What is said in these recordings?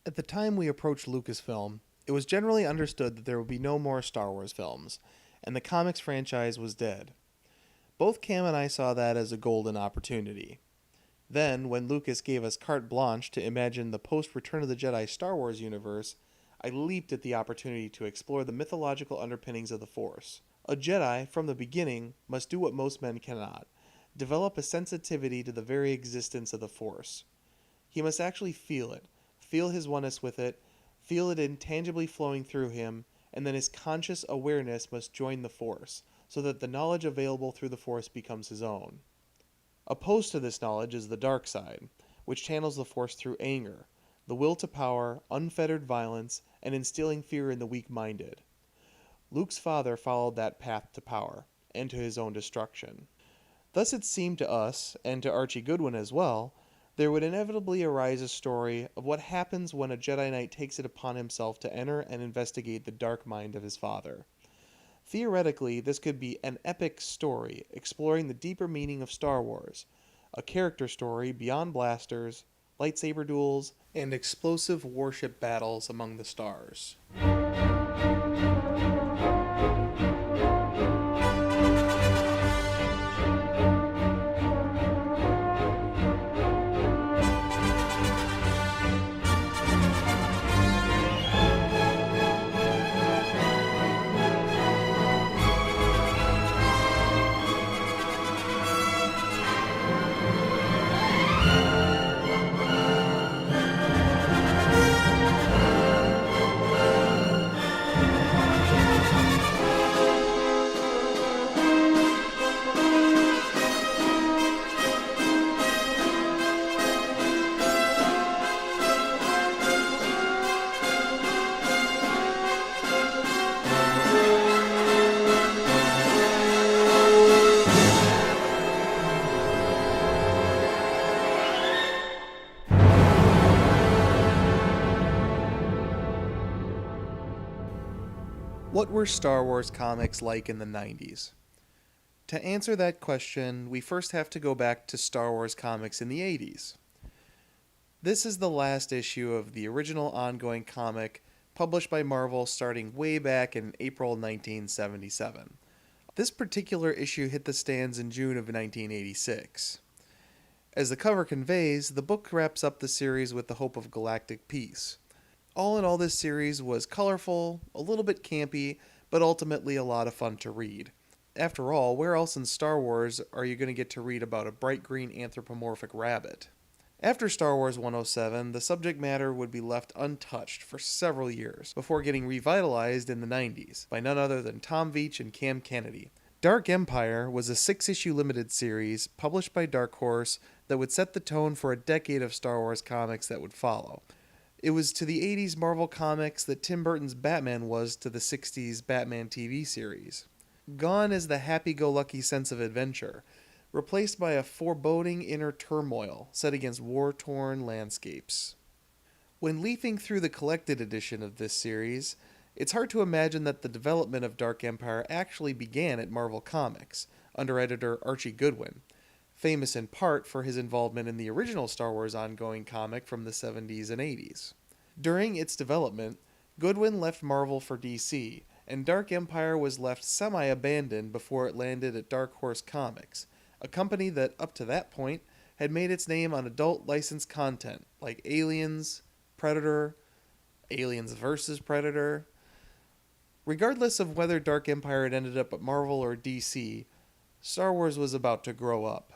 At the time we approached Lucasfilm, it was generally understood that there would be no more Star Wars films, and the comics franchise was dead. Both Cam and I saw that as a golden opportunity. Then, when Lucas gave us carte blanche to imagine the post-Return of the Jedi Star Wars universe, I leaped at the opportunity to explore the mythological underpinnings of the Force. A Jedi, from the beginning, must do what most men cannot: develop a sensitivity to the very existence of the Force. He must actually feel his oneness with it, feel it intangibly flowing through him, and then his conscious awareness must join the Force, so that the knowledge available through the Force becomes his own. Opposed to this knowledge is the dark side, which channels the Force through anger, the will to power, unfettered violence, and instilling fear in the weak-minded. Luke's father followed that path to power, and to his own destruction. Thus it seemed to us, and to Archie Goodwin as well, there would inevitably arise a story of what happens when a Jedi Knight takes it upon himself to enter and investigate the dark mind of his father. Theoretically, this could be an epic story exploring the deeper meaning of Star Wars, a character story beyond blasters, lightsaber duels, and explosive warship battles among the stars. What were Star Wars comics like in the 90s? To answer that question, we first have to go back to Star Wars comics in the 80s. This is the last issue of the original ongoing comic published by Marvel starting way back in April 1977. This particular issue hit the stands in June of 1986. As the cover conveys, the book wraps up the series with the hope of galactic peace. All in all, this series was colorful, a little bit campy, but ultimately a lot of fun to read. After all, where else in Star Wars are you going to get to read about a bright green anthropomorphic rabbit? After Star Wars 107, the subject matter would be left untouched for several years, before getting revitalized in the 90s by none other than Tom Veitch and Cam Kennedy. Dark Empire was a 6-issue limited series published by Dark Horse that would set the tone for a decade of Star Wars comics that would follow. It was to the 80s Marvel Comics that Tim Burton's Batman was to the 60s Batman TV series. Gone is the happy-go-lucky sense of adventure, replaced by a foreboding inner turmoil set against war-torn landscapes. When leafing through the collected edition of this series, it's hard to imagine that the development of Dark Empire actually began at Marvel Comics, under editor Archie Goodwin, famous in part for his involvement in the original Star Wars ongoing comic from the 70s and 80s. During its development, Goodwin left Marvel for DC, and Dark Empire was left semi-abandoned before it landed at Dark Horse Comics, a company that, up to that point, had made its name on adult licensed content like Aliens, Predator, Aliens vs. Predator. Regardless of whether Dark Empire had ended up at Marvel or DC, Star Wars was about to grow up.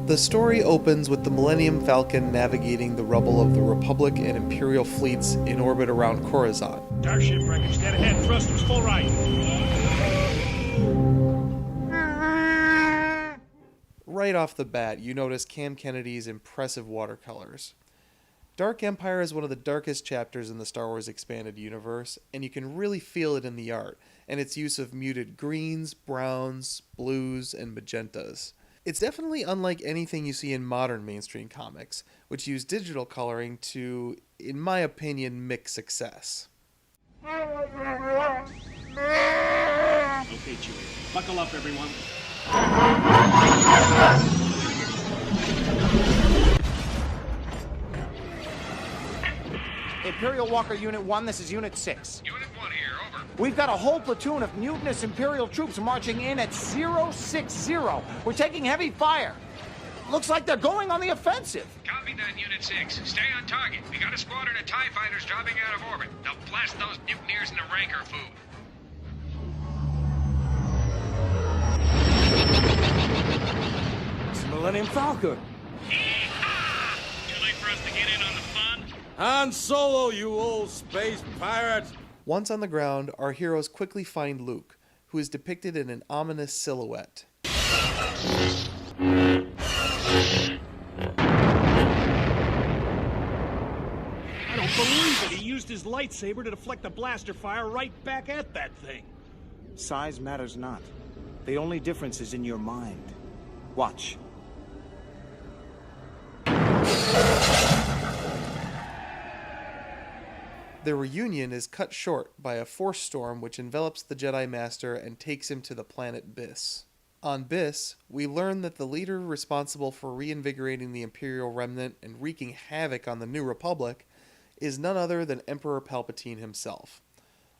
The story opens with the Millennium Falcon navigating the rubble of the Republic and Imperial fleets in orbit around Coruscant. Starship wreckage, dead ahead, thrusters full right. Right off the bat, you notice Cam Kennedy's impressive watercolors. Dark Empire is one of the darkest chapters in the Star Wars Expanded Universe, and you can really feel it in the art, and its use of muted greens, browns, blues, and magentas. It's definitely unlike anything you see in modern mainstream comics, which use digital coloring to, in my opinion, mix success. Okay, Chewie. Buckle up, everyone. Imperial Walker Unit 1, this is Unit 6. Unit 1 here, over. We've got a whole platoon of mutinous Imperial troops marching in at 060. We're taking heavy fire. Looks like they're going on the offensive. Copy that, Unit 6. Stay on target. We got a squadron of TIE fighters dropping out of orbit. They'll blast those mutineers into rancor food. It's the Millennium Falcon. Yee-haw! Too late for us to get in on the fun? Han Solo, you old space pirate! Once on the ground, our heroes quickly find Luke, who is depicted in an ominous silhouette. I don't believe it. He used his lightsaber to deflect the blaster fire right back at that thing. Size matters not. The only difference is in your mind. Watch. Their reunion is cut short by a force storm which envelops the Jedi Master and takes him to the planet Biss. On Biss, we learn that the leader responsible for reinvigorating the Imperial remnant and wreaking havoc on the New Republic is none other than Emperor Palpatine himself.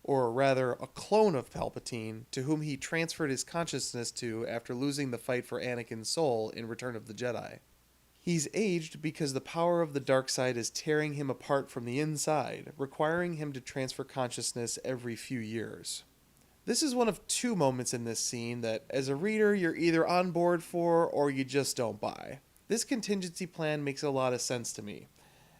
Or rather, a clone of Palpatine, to whom he transferred his consciousness to after losing the fight for Anakin's soul in Return of the Jedi. He's aged because the power of the dark side is tearing him apart from the inside, requiring him to transfer consciousness every few years. This is one of two moments in this scene that, as a reader, you're either on board for or you just don't buy. This contingency plan makes a lot of sense to me,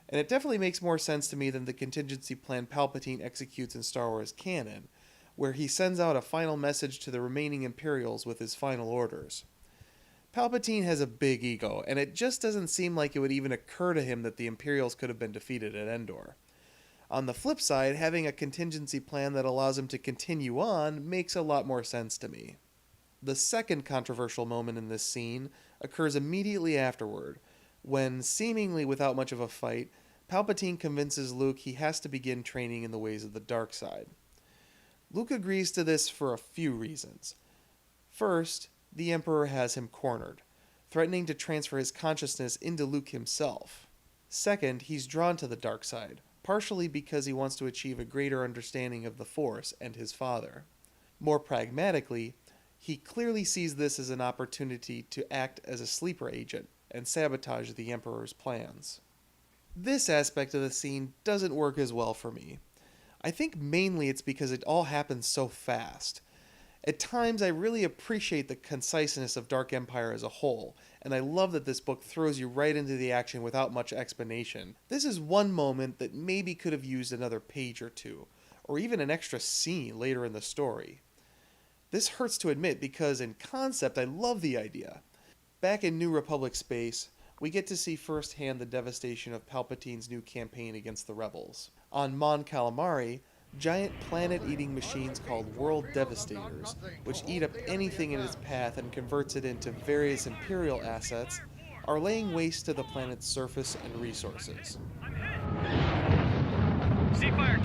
and it definitely makes more sense to me than the contingency plan Palpatine executes in Star Wars canon, where he sends out a final message to the remaining Imperials with his final orders. Palpatine has a big ego, and it just doesn't seem like it would even occur to him that the Imperials could have been defeated at Endor. On the flip side, having a contingency plan that allows him to continue on makes a lot more sense to me. The second controversial moment in this scene occurs immediately afterward, when, seemingly without much of a fight, Palpatine convinces Luke he has to begin training in the ways of the dark side. Luke agrees to this for a few reasons. First, the Emperor has him cornered, threatening to transfer his consciousness into Luke himself. Second, he's drawn to the dark side, partially because he wants to achieve a greater understanding of the Force and his father. More pragmatically, he clearly sees this as an opportunity to act as a sleeper agent and sabotage the Emperor's plans. This aspect of the scene doesn't work as well for me. I think mainly it's because it all happens so fast. At times, I really appreciate the conciseness of Dark Empire as a whole, and I love that this book throws you right into the action without much explanation. This is one moment that maybe could have used another page or two, or even an extra scene later in the story. This hurts to admit because, in concept, I love the idea. Back in New Republic space, we get to see firsthand the devastation of Palpatine's new campaign against the rebels. On Mon Calamari, giant planet-eating machines called World Devastators, which eat up anything in its path and converts it into various Imperial assets, are laying waste to the planet's surface and resources. Seafire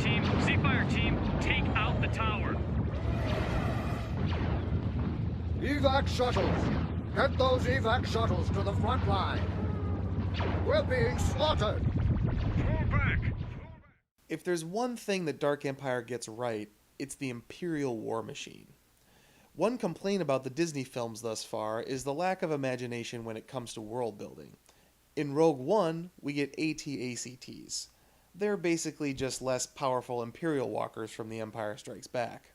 team, take out the tower. Evac shuttles! Get those evac shuttles to the front line! We're being slaughtered! Fall back! If there's one thing that Dark Empire gets right, it's the Imperial war machine. One complaint about the Disney films thus far is the lack of imagination when it comes to world building. In Rogue One, we get AT-ACTs. They're basically just less powerful Imperial walkers from The Empire Strikes Back.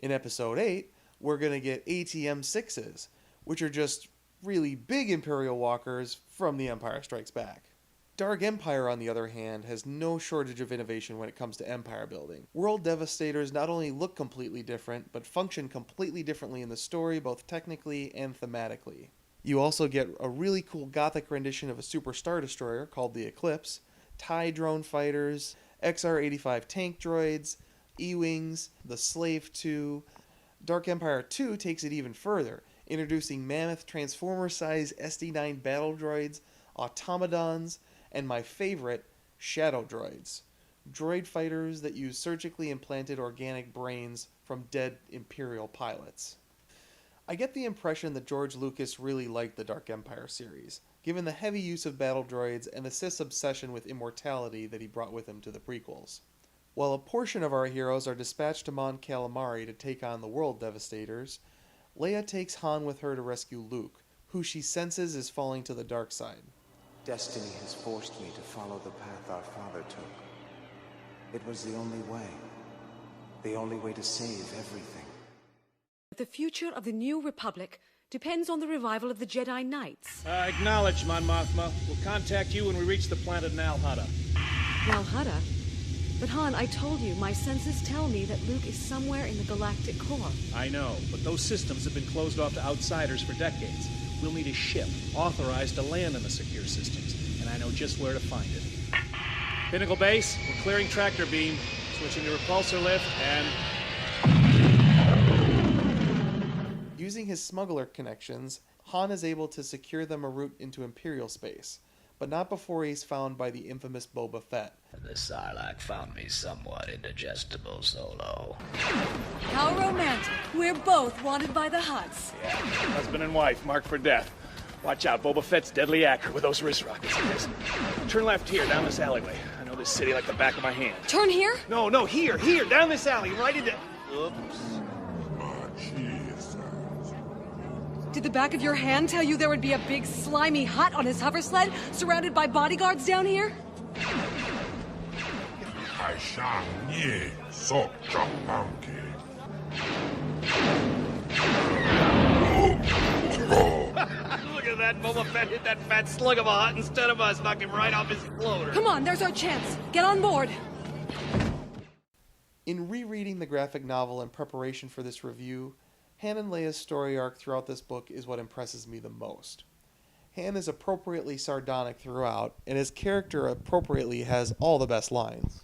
In Episode 8, we're going to get AT-M6s, which are just really big Imperial walkers from The Empire Strikes Back. Dark Empire, on the other hand, has no shortage of innovation when it comes to empire building. World Devastators not only look completely different, but function completely differently in the story, both technically and thematically. You also get a really cool gothic rendition of a Super Star Destroyer called the Eclipse, TIE drone fighters, XR-85 tank droids, E-Wings, the Slave 2. Dark Empire 2 takes it even further, introducing mammoth Transformer-sized SD-9 battle droids, automatons, and my favorite, shadow droids. Droid fighters that use surgically implanted organic brains from dead Imperial pilots. I get the impression that George Lucas really liked the Dark Empire series, given the heavy use of battle droids and the Sith's obsession with immortality that he brought with him to the prequels. While a portion of our heroes are dispatched to Mon Calamari to take on the World Devastators, Leia takes Han with her to rescue Luke, who she senses is falling to the dark side. Destiny has forced me to follow the path our father took. It was the only way to save everything. The future of the New Republic depends on the revival of the Jedi Knights. Acknowledged, Mon Mothma. We'll contact you when we reach the planet Nal Hutta. Nal Hutta? But Han, I told you, my senses tell me that Luke is somewhere in the galactic core. I know, but those systems have been closed off to outsiders for decades. We'll need a ship authorized to land in the secure systems, and I know just where to find it. Pinnacle Base, we're clearing tractor beam, switching to repulsor lift, and... Using his smuggler connections, Han is able to secure them a route into Imperial space, but not before he's found by the infamous Boba Fett. The Sarlacc found me somewhat indigestible, Solo. How romantic. We're both wanted by the Hutts. Yeah, husband and wife, marked for death. Watch out, Boba Fett's deadly accurate with those wrist rockets he has. Turn left here, down this alleyway. I know this city like the back of my hand. Turn here? No, here, down this alley, right into... Oops. Did the back of your hand tell you there would be a big slimy Hutt on his hover sled, surrounded by bodyguards down here? Look at that, Boba Fett hit that fat slug of a Hutt instead of us, knock him right off his floater. Come on, there's our chance. Get on board. In rereading the graphic novel in preparation for this review, Han and Leia's story arc throughout this book is what impresses me the most. Han is appropriately sardonic throughout, and his character appropriately has all the best lines.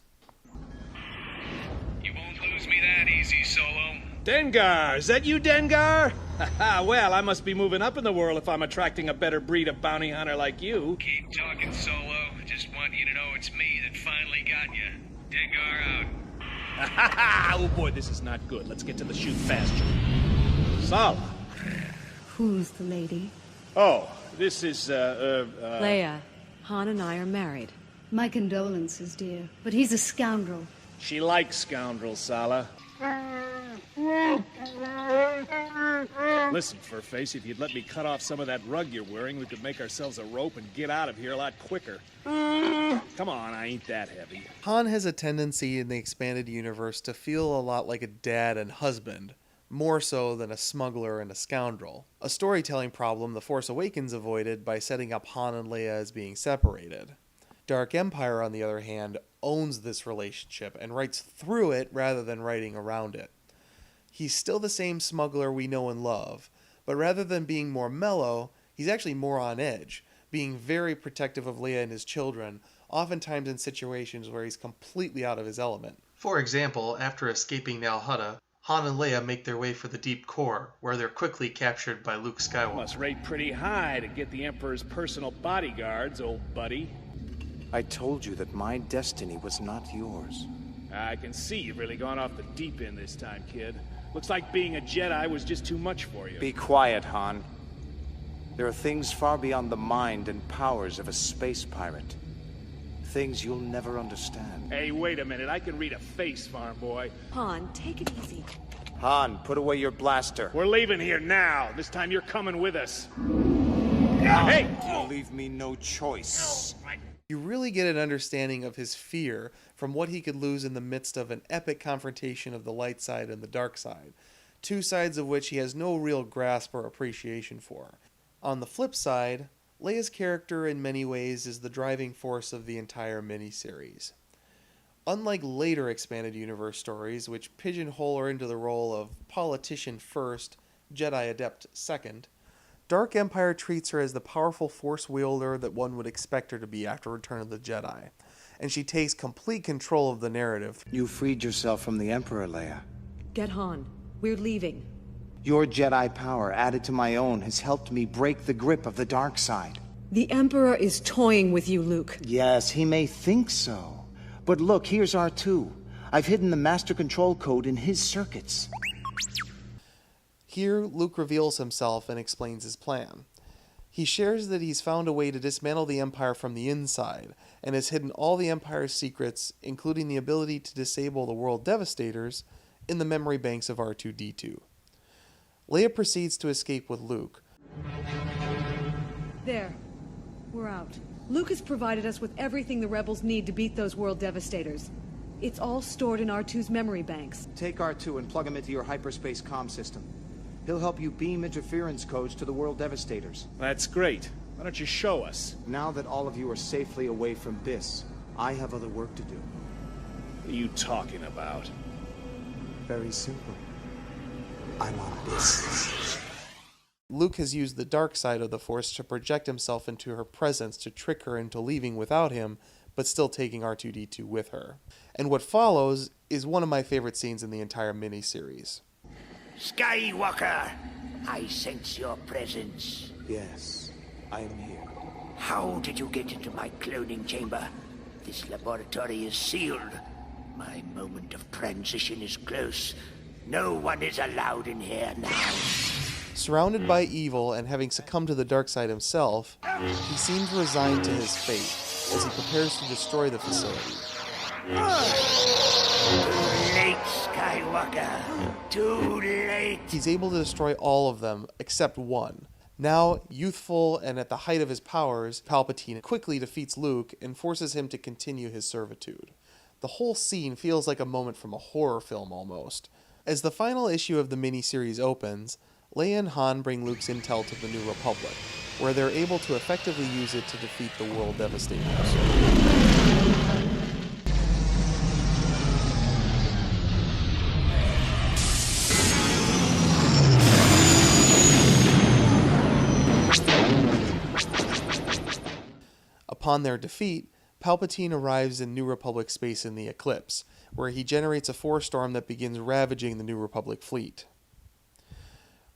You won't lose me that easy, Solo. Dengar! Is that you, Dengar? Haha, well, I must be moving up in the world if I'm attracting a better breed of bounty hunter like you. Keep talking, Solo. Just want you to know it's me that finally got you. Dengar out. Oh boy, this is not good. Let's get to the shoot faster. Sala. Who's the lady? Oh, this is, Leia. Han and I are married. My condolences, dear. But he's a scoundrel. She likes scoundrels, Sala. Listen, Furface, if you'd let me cut off some of that rug you're wearing, we could make ourselves a rope and get out of here a lot quicker. Come on, I ain't that heavy. Han has a tendency in the expanded universe to feel a lot like a dad and husband, more so than a smuggler and a scoundrel. A storytelling problem The Force Awakens avoided by setting up Han and Leia as being separated. Dark Empire, on the other hand, owns this relationship and writes through it rather than writing around it. He's still the same smuggler we know and love, but rather than being more mellow, he's actually more on edge, being very protective of Leia and his children, oftentimes in situations where he's completely out of his element. For example, after escaping Nal Hutta, Han and Leia make their way for the deep core, where they're quickly captured by Luke Skywalker. Must rate pretty high to get the Emperor's personal bodyguards, old buddy. I told you that my destiny was not yours. I can see you've really gone off the deep end this time, kid. Looks like being a Jedi was just too much for you. Be quiet, Han. There are things far beyond the mind and powers of a space pirate. Things you'll never understand. Hey, wait a minute. I can read a face, farm boy. Han, take it easy. Han, put away your blaster. We're leaving here now. This time you're coming with us. Hey! You leave me no choice. You really get an understanding of his fear from what he could lose in the midst of an epic confrontation of the light side and the dark side, two sides of which he has no real grasp or appreciation for. On the flip side, Leia's character in many ways is the driving force of the entire miniseries. Unlike later expanded universe stories, which pigeonhole her into the role of politician first, Jedi adept second, Dark Empire treats her as the powerful force wielder that one would expect her to be after Return of the Jedi, and she takes complete control of the narrative. You freed yourself from the Emperor, Leia. Get Han. We're leaving. Your Jedi power, added to my own, has helped me break the grip of the dark side. The Emperor is toying with you, Luke. Yes, he may think so. But look, here's R2. I've hidden the master control code in his circuits. Here, Luke reveals himself and explains his plan. He shares that he's found a way to dismantle the Empire from the inside, and has hidden all the Empire's secrets, including the ability to disable the World Devastators, in the memory banks of R2-D2. Leia proceeds to escape with Luke. There. We're out. Luke has provided us with everything the rebels need to beat those World Devastators. It's all stored in R2's memory banks. Take R2 and plug him into your hyperspace comm system. He'll help you beam interference codes to the World Devastators. That's great. Why don't you show us? Now that all of you are safely away from Biss, I have other work to do. What are you talking about? Very simple. I'm on Biss. Luke has used the dark side of the Force to project himself into her presence to trick her into leaving without him, but still taking R2-D2 with her. And what follows is one of my favorite scenes in the entire miniseries. Skywalker, I sense your presence. Yes, I am here. How did you get into my cloning chamber? This laboratory is sealed. My moment of transition is close. No one is allowed in here now. Surrounded by evil and having succumbed to the dark side himself, he seems resigned to his fate as he prepares to destroy the facility. Too late, Skywalker. Too late. He's able to destroy all of them except one. Now, youthful and at the height of his powers, Palpatine quickly defeats Luke and forces him to continue his servitude. The whole scene feels like a moment from a horror film almost. As the final issue of the miniseries opens, Leia and Han bring Luke's intel to the New Republic, where they're able to effectively use it to defeat the World Devastators. Upon their defeat, Palpatine arrives in New Republic space in the Eclipse, where he generates a force storm that begins ravaging the New Republic fleet.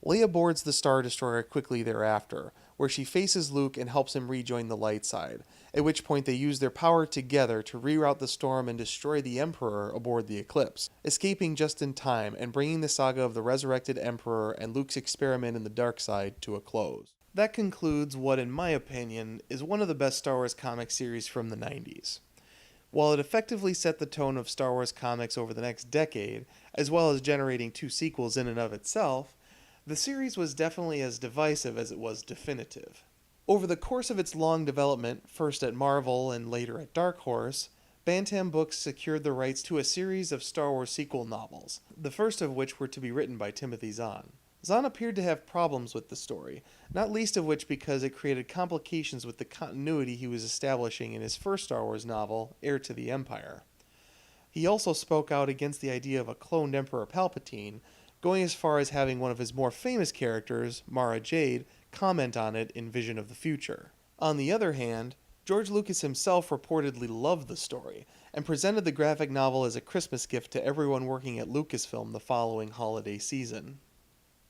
Leia boards the Star Destroyer quickly thereafter, where she faces Luke and helps him rejoin the light side, at which point they use their power together to reroute the storm and destroy the Emperor aboard the Eclipse, escaping just in time and bringing the saga of the resurrected Emperor and Luke's experiment in the dark side to a close. That concludes what, in my opinion, is one of the best Star Wars comic series from the 90s. While it effectively set the tone of Star Wars comics over the next decade, as well as generating 2 sequels in and of itself, the series was definitely as divisive as it was definitive. Over the course of its long development, first at Marvel and later at Dark Horse, Bantam Books secured the rights to a series of Star Wars sequel novels, the first of which were to be written by Timothy Zahn. Zahn appeared to have problems with the story, not least of which because it created complications with the continuity he was establishing in his first Star Wars novel, Heir to the Empire. He also spoke out against the idea of a cloned Emperor Palpatine, going as far as having one of his more famous characters, Mara Jade, comment on it in Vision of the Future. On the other hand, George Lucas himself reportedly loved the story, and presented the graphic novel as a Christmas gift to everyone working at Lucasfilm the following holiday season.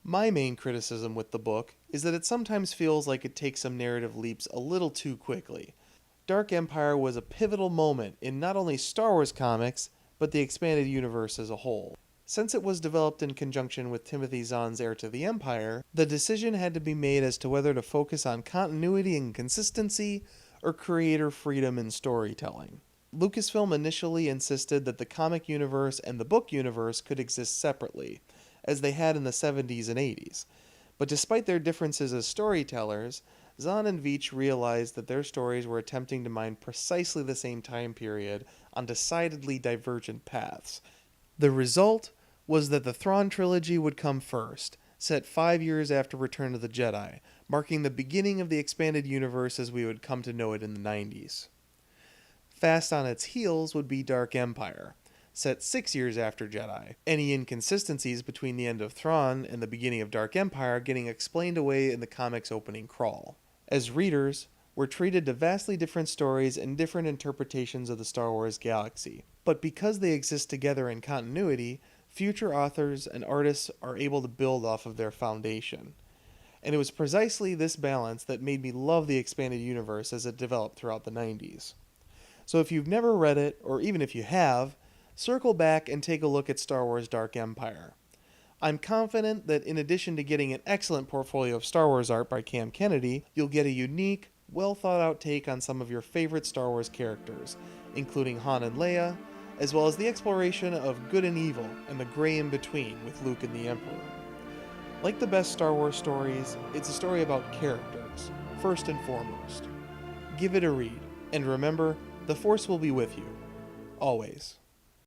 My main criticism with the book is that it sometimes feels like it takes some narrative leaps a little too quickly. Dark Empire was a pivotal moment in not only Star Wars comics, but the expanded universe as a whole. Since it was developed in conjunction with Timothy Zahn's Heir to the Empire, the decision had to be made as to whether to focus on continuity and consistency or creator freedom in storytelling. Lucasfilm initially insisted that the comic universe and the book universe could exist separately, as they had in the 70s and 80s. But despite their differences as storytellers, Zahn and Veitch realized that their stories were attempting to mine precisely the same time period on decidedly divergent paths. The result was that the Thrawn trilogy would come first, set 5 years after Return of the Jedi, marking the beginning of the expanded universe as we would come to know it in the 90s. Fast on its heels would be Dark Empire, set 6 years after Jedi, any inconsistencies between the end of Thrawn and the beginning of Dark Empire getting explained away in the comic's opening crawl. As readers, we're treated to vastly different stories and different interpretations of the Star Wars galaxy, but because they exist together in continuity, future authors and artists are able to build off of their foundation. And it was precisely this balance that made me love the expanded universe as it developed throughout the 90s. So if you've never read it, or even if you have, circle back and take a look at Star Wars Dark Empire. I'm confident that in addition to getting an excellent portfolio of Star Wars art by Cam Kennedy, you'll get a unique, well thought out take on some of your favorite Star Wars characters, including Han and Leia, as well as the exploration of good and evil and the gray in between with Luke and the Emperor. Like the best Star Wars stories, it's a story about characters, first and foremost. Give it a read, and remember, the Force will be with you, always.